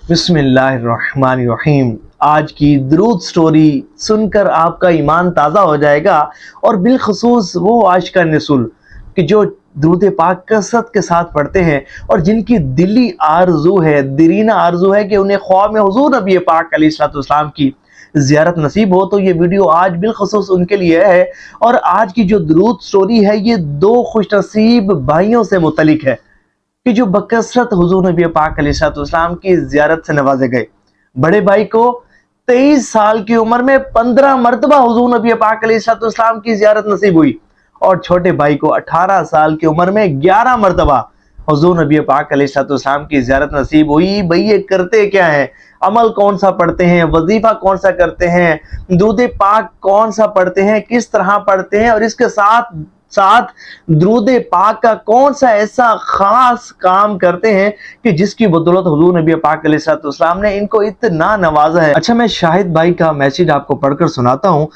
बिस्मिल्लाहिर्रहमानिर्रहीम। आज की दरूद स्टोरी सुनकर आपका ईमान ताज़ा हो जाएगा और बिलखसूस वो आज का नस्ल कि जो दरूद पाक कसरत के साथ पढ़ते हैं और जिनकी दिली आरजू है, दिरीना आरजू है कि उन्हें ख्वाब में हुजूर नबी पाक अलैहिस्सलाम की ज़ियारत नसीब हो। तो ये वीडियो आज बिलखसूस उनके लिए है। और आज की जो दरूद स्टोरी है ये दो खुशनसीब भाइयों से मुतलिक है कि जो बकसरत हुजूर नबी पाक अलैहिस्सलाम की ज़ियारत से नवाजे गए। बड़े भाई को 23 साल की उम्र में 15 मरतबा हुजूर नबी पाक अलैहिस्सलाम की ज़ियारत नसीब हुई और छोटे भाई को 18 साल की उम्र में 11 मरतबा हुजूर नबी पाक अलैहिस्सलाम की ज़ियारत नसीब हुई। भाई ये करते क्या है, अमल कौन सा पढ़ते हैं, वजीफा कौन सा करते हैं, दुरूद पाक कौन सा पढ़ते हैं, किस तरह पढ़ते हैं और इसके साथ साथ दुरूद पाक का कौन सा ऐसा खास काम करते हैं कि जिसकी बदौलत हुजूर नबी पाक अलैहिस्सलाम ने इनको इतना नवाजा है। अच्छा, मैं शाहिद भाई का मैसेज आपको पढ़कर सुनाता हूँ।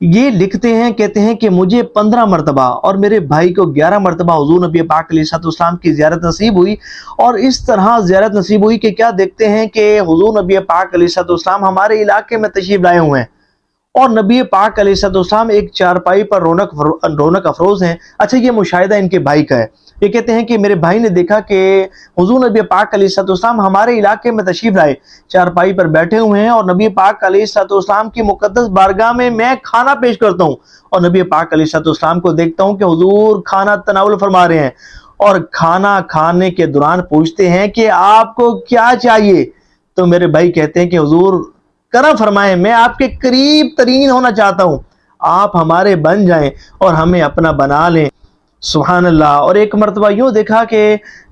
ये लिखते हैं, कहते हैं कि मुझे 15 मरतबा और मेरे भाई को 11 मरतबा हुजूर नबी पाक अलैहिस्सलाम की ज़ियारत नसीब हुई। और इस तरह ज़ियारत नसीब हुई कि क्या देखते हैं कि हुजूर नबी पाक अलैहिस्सलाम हमारे इलाके में तशरीफ लाए हुए हैं और नबी पाक अलैहिस्सलाम एक चारपाई पर रौनक अफरोज हैं। अच्छा, ये मुशाहिदा इनके भाई का है। ये कहते हैं कि मेरे भाई ने देखा कि हुजूर नबी पाक अलैहिस्सलाम हमारे इलाके में तशरीफ लाए, चारपाई पर बैठे हुए हैं और नबी पाक अलैहिस्सलाम की मुकद्दस बारगाह में मैं खाना पेश करता हूँ और नबी पाक अलैहिस्सलाम को देखता हूँ कि हुजूर खाना तनावुल फरमा रहे हैं और खाना खाने के दौरान पूछते हैं कि आपको क्या चाहिए। तो मेरे भाई कहते हैं कि हुजूर करम फरमाएं, मैं आपके करीब तरीन होना चाहता हूं, आप हमारे बन जाएं और हमें अपना बना लें। सुभान अल्लाह। और एक मरतबा यूं देखा कि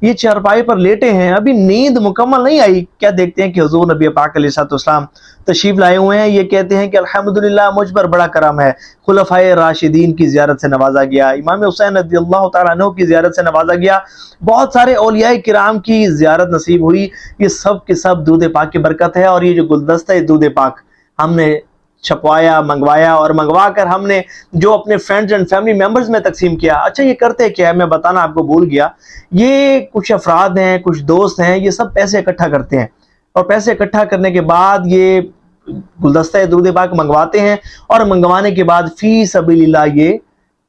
ये चारपाई पर लेटे हैं, अभी नींद मुकम्मल नहीं आई। क्या देखते हैं कि हुजूर नबी पाक अलैहिस्सलाम तशरीफ लाए हुए हैं। ये कहते हैं कि अल्हम्दुलिल्लाह, मुझ पर बड़ा करम है, खुलफाए राशिदीन की ज़ियारत से नवाजा गया, इमाम हुसैन रज़ियल्लाहु तआला अन्हु की ज़ियारत से नवाजा गया, बहुत सारे औलियाए किराम की ज़ियारत नसीब हुई। ये सब के सब दूध पाक की बरकत है। और ये जो गुलदस्ता है दूध पाक हमने छपवाया, मंगवाया और मंगवा कर हमने जो अपने फ्रेंड्स एंड फैमिली मेंबर्स में तकसीम किया। अच्छा, ये करते क्या है मैं बताना आपको भूल गया। ये कुछ अफराद हैं, कुछ दोस्त हैं, ये सब पैसे इकट्ठा करते हैं और पैसे इकट्ठा करने के बाद ये गुलदस्ता दूध पाक मंगवाते हैं और मंगवाने के बाद फी सबीलिल्लाह ये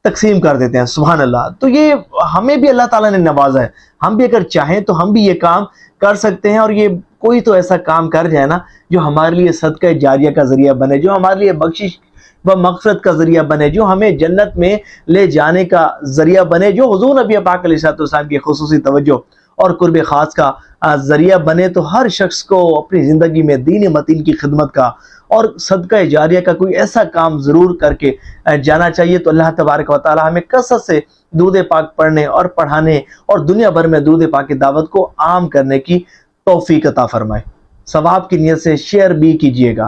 तकसीम कर देते हैं। सुभान अल्लाह। तो ये हमें भी अल्लाह ताला ने नवाजा है, हम भी अगर चाहें तो हम भी ये काम कर सकते हैं। और ये कोई तो ऐसा काम कर जाए ना जो हमारे लिए सदका जारिया का जरिया बने, जो हमारे लिए बख्शिश व मग़फ़िरत का जरिया बने, जो हमें जन्नत में ले जाने का जरिया बने, जो हुजूर नबी पाक अलैहिस्सलाम की खुसूसी तवज्जो और कुर्ब खास का जरिया बने। तो हर शख्स को अपनी ज़िंदगी में दीन मतीन की खिदमत का और सदका जारिया का कोई ऐसा काम ज़रूर करके जाना चाहिए। तो अल्लाह तबारक व तआला हमें कसरत से दूध पाक पढ़ने और पढ़ाने और दुनिया भर में दूध पाक की दावत को आम करने की तौफीक अता फरमाए। सवाब की नियत से शेयर भी कीजिएगा।